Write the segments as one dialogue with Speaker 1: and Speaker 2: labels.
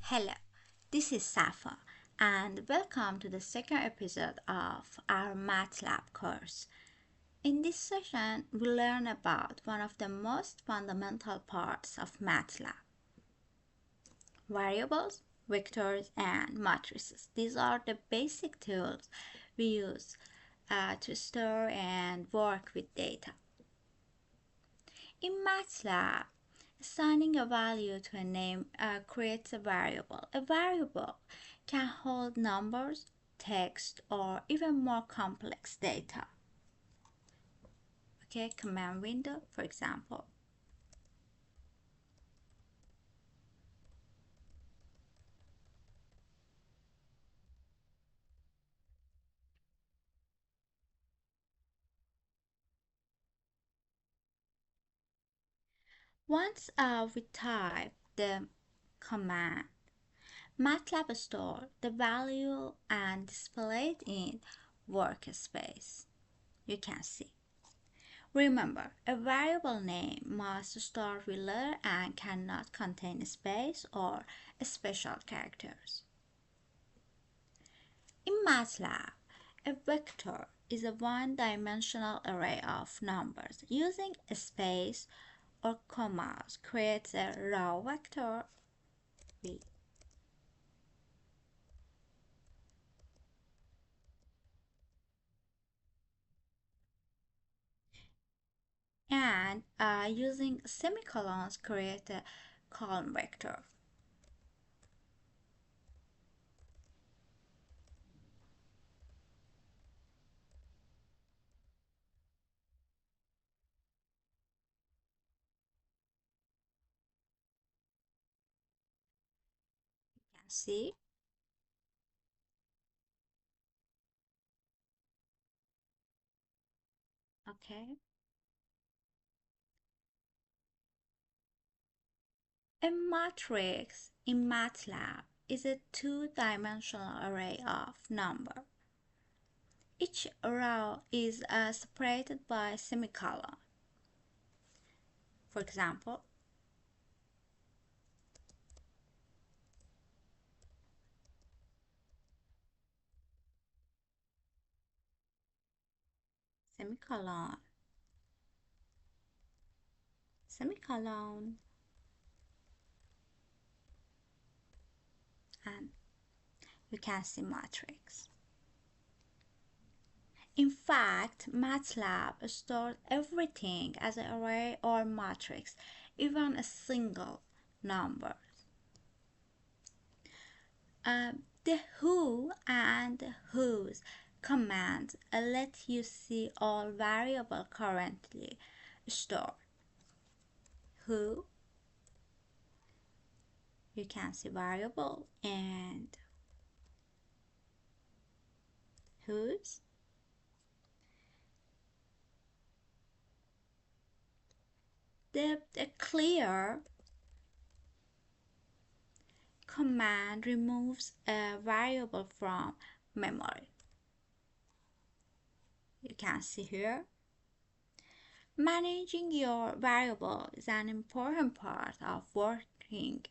Speaker 1: Hello, this is Safa, and welcome to the second episode of our MATLAB course. In this session, we learn about one of the most fundamental parts of MATLAB: variables, vectors, and matrices. These are the basic tools we use to store and work with data. In MATLAB, assigning a value to a name creates a variable. A variable can hold numbers, text, or even more complex data. Okay, command window, for example. Once we type the command, MATLAB stores the value and display it in workspace. You can see. Remember, a variable name must start with letter and cannot contain space or special characters. In MATLAB, a vector is a one-dimensional array of numbers. Using a space or commas creates a raw vector V. And using semicolons create a column vector. You can see. Okay. A matrix in MATLAB is a two-dimensional array of numbers. Each row is separated by a semicolon. For example, semicolon, semicolon, and you can see matrix. In fact, MATLAB stores everything as an array or matrix, even a single number. The who and whose commands let you see all variables currently stored. Who, you can see variable, and whose, the clear command removes a variable from memory. You can see here. Managing your variable is an important part of working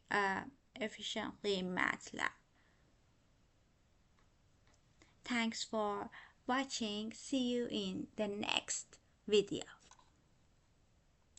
Speaker 1: efficiently in MATLAB. Thanks for watching. See you in the next video.